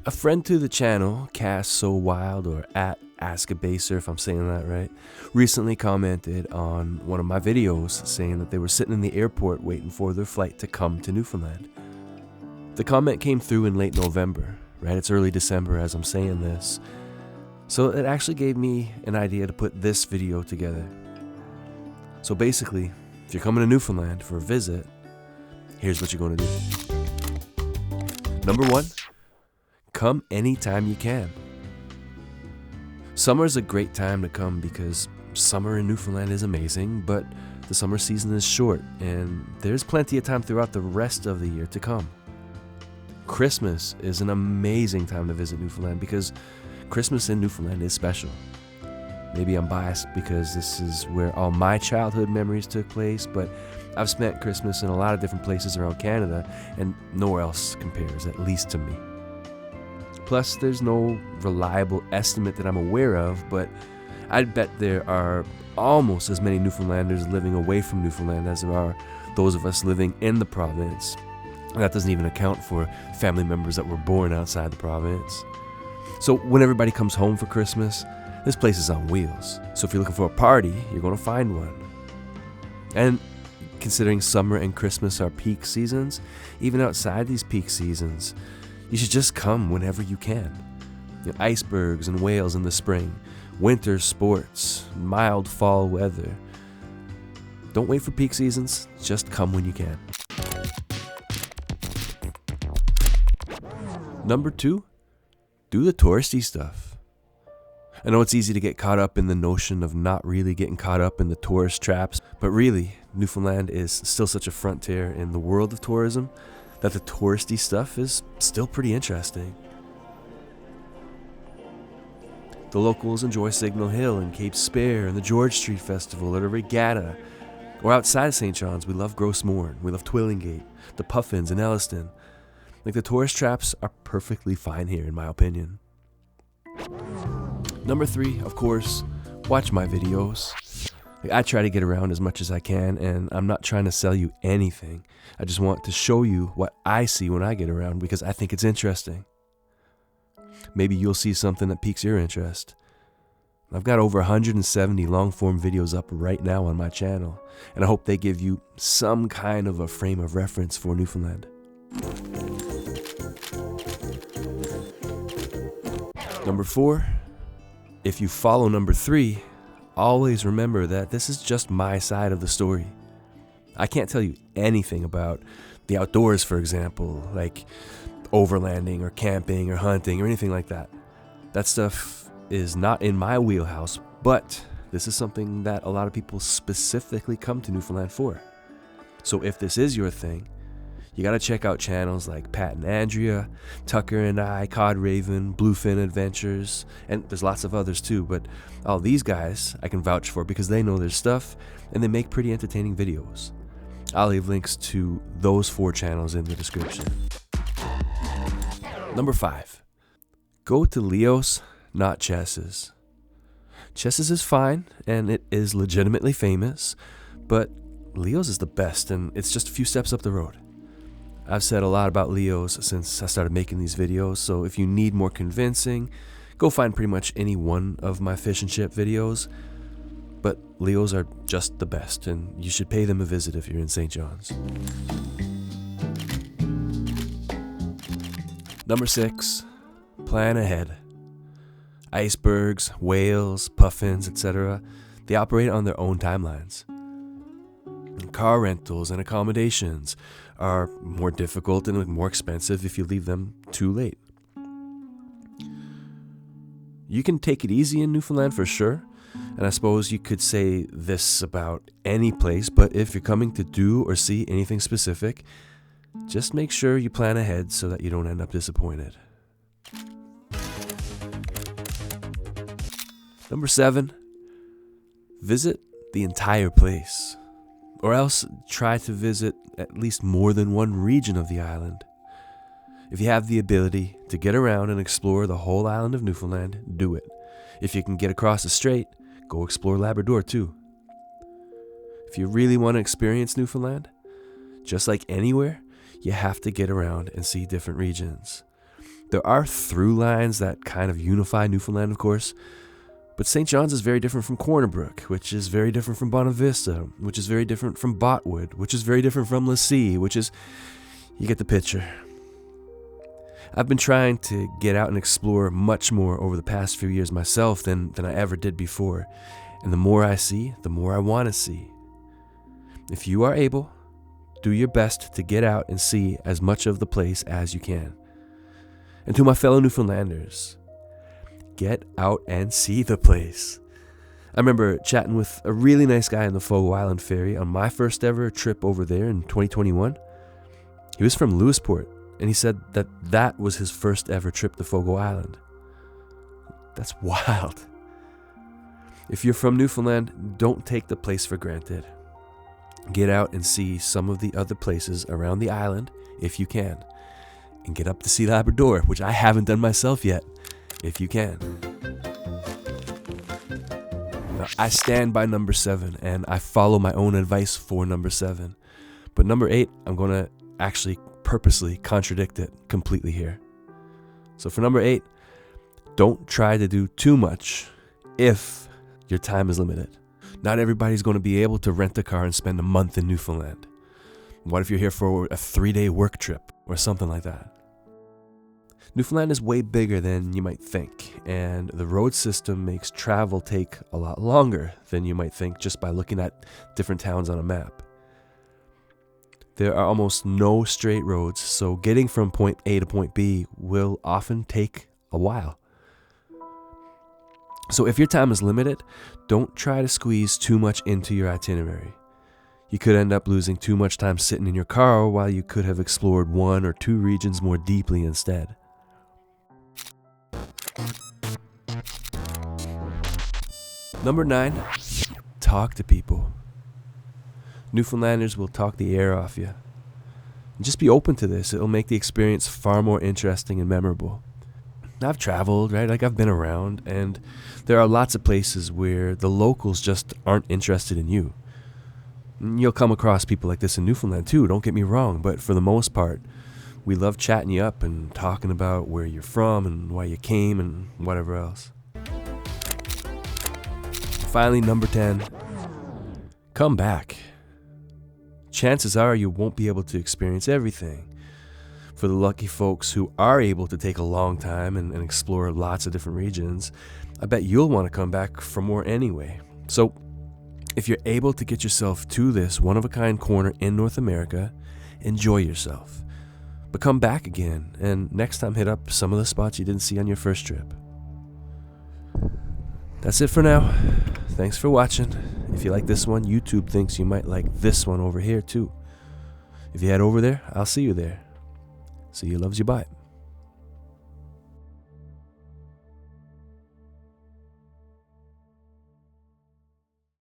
A friend to the channel, Cast So Wild, or at Askabaser, if I'm saying that right, recently commented on one of my videos saying that they were sitting in the airport waiting for their flight to come to Newfoundland. The comment came through in late November, right? It's early December as I'm saying this. So it actually gave me an idea to put this video together. So basically, if you're coming to Newfoundland for a visit, here's what you're going to do. Number 1, come anytime you can. Summer is a great time to come because summer in Newfoundland is amazing, but the summer season is short and there's plenty of time throughout the rest of the year to come. Christmas is an amazing time to visit Newfoundland because Christmas in Newfoundland is special. Maybe I'm biased because this is where all my childhood memories took place, but I've spent Christmas in a lot of different places around Canada and nowhere else compares, at least to me. Plus, there's no reliable estimate that I'm aware of, but I'd bet there are almost as many Newfoundlanders living away from Newfoundland as there are those of us living in the province. And that doesn't even account for family members that were born outside the province. So when everybody comes home for Christmas, this place is on wheels. So if you're looking for a party, you're going to find one. And considering summer and Christmas are peak seasons, even outside these peak seasons, you should just come whenever you can. Icebergs and whales in the spring, winter sports, mild fall weather. Don't wait for peak seasons, just come when you can. Number 2, do the touristy stuff. I know it's easy to get caught up in the notion of not really getting caught up in the tourist traps, but really, Newfoundland is still such a frontier in the world of tourism that the touristy stuff is still pretty interesting. The locals enjoy Signal Hill and Cape Spear and the George Street Festival or the Regatta. Or outside of St. John's, we love Gross Mourne, we love Twillingate, the Puffins in Elliston. The tourist traps are perfectly fine here in my opinion. Number 3, of course, watch my videos. I try to get around as much as I can, and I'm not trying to sell you anything. I just want to show you what I see when I get around because I think it's interesting. Maybe you'll see something that piques your interest. I've got over 170 long-form videos up right now on my channel, and I hope they give you some kind of a frame of reference for Newfoundland. Number 4, if you follow number 3, always remember that this is just my side of the story. I can't tell you anything about the outdoors, for example, like overlanding or camping or hunting or anything like that. That stuff is not in my wheelhouse, but this is something that a lot of people specifically come to Newfoundland for. So if this is your thing, you gotta check out channels like Pat and Andrea, Tucker and I, Codraven, Bluefin Adventures, and there's lots of others too, but all these guys I can vouch for because they know their stuff and they make pretty entertaining videos. I'll leave links to those 4 channels in the description. Number 5, go to Leo's, not Chess's. Chess's is fine and it is legitimately famous, but Leo's is the best and it's just a few steps up the road. I've said a lot about Leo's since I started making these videos, so if you need more convincing, go find pretty much any one of my fish and chip videos. But Leo's are just the best, and you should pay them a visit if you're in St. John's. Number 6, plan ahead. Icebergs, whales, puffins, etc., they operate on their own timelines. And car rentals and accommodations are more difficult and more expensive if you leave them too late. You can take it easy in Newfoundland for sure, and I suppose you could say this about any place, but if you're coming to do or see anything specific, just make sure you plan ahead so that you don't end up disappointed. Number 7, visit the entire place. Or else try to visit at least more than one region of the island. If you have the ability to get around and explore the whole island of Newfoundland, do it. If you can get across the strait, go explore Labrador too. If you really want to experience Newfoundland, just like anywhere, you have to get around and see different regions. There are through lines that kind of unify Newfoundland, of course, but St. John's is very different from Corner Brook, which is very different from Bonavista, which is very different from Botwood, which is very different from Lassie, which is... you get the picture. I've been trying to get out and explore much more over the past few years myself than I ever did before. And the more I see, the more I want to see. If you are able, do your best to get out and see as much of the place as you can. And to my fellow Newfoundlanders, get out and see the place. I remember chatting with a really nice guy on the Fogo Island ferry on my first ever trip over there in 2021. He was from Lewisport, and he said that was his first ever trip to Fogo Island. That's wild. If you're from Newfoundland, don't take the place for granted. Get out and see some of the other places around the island if you can. And get up to see Labrador, which I haven't done myself yet, if you can. Now, I stand by number 7, and I follow my own advice for number 7. But number 8, I'm going to actually purposely contradict it completely here. So for number 8, don't try to do too much if your time is limited. Not everybody's going to be able to rent a car and spend a month in Newfoundland. What if you're here for a 3-day work trip or something like that? Newfoundland is way bigger than you might think, and the road system makes travel take a lot longer than you might think just by looking at different towns on a map. There are almost no straight roads, so getting from point A to point B will often take a while. So if your time is limited, don't try to squeeze too much into your itinerary. You could end up losing too much time sitting in your car while you could have explored 1 or 2 regions more deeply instead. Number 9, talk to people. Newfoundlanders will talk the air off you. And just be open to this. It'll make the experience far more interesting and memorable. I've traveled, right? Like I've been around, and there are lots of places where the locals just aren't interested in you. You'll come across people like this in Newfoundland too, don't get me wrong, but for the most part, we love chatting you up and talking about where you're from and why you came and whatever else. Finally, number 10, come back. Chances are you won't be able to experience everything. For the lucky folks who are able to take a long time and explore lots of different regions, I bet you'll want to come back for more anyway. So if you're able to get yourself to this one-of-a-kind corner in North America, enjoy yourself. But come back again, and next time hit up some of the spots you didn't see on your first trip. That's it for now. Thanks for watching. If you like this one, YouTube thinks you might like this one over here too. If you head over there, I'll see you there. See you, loves you, bye.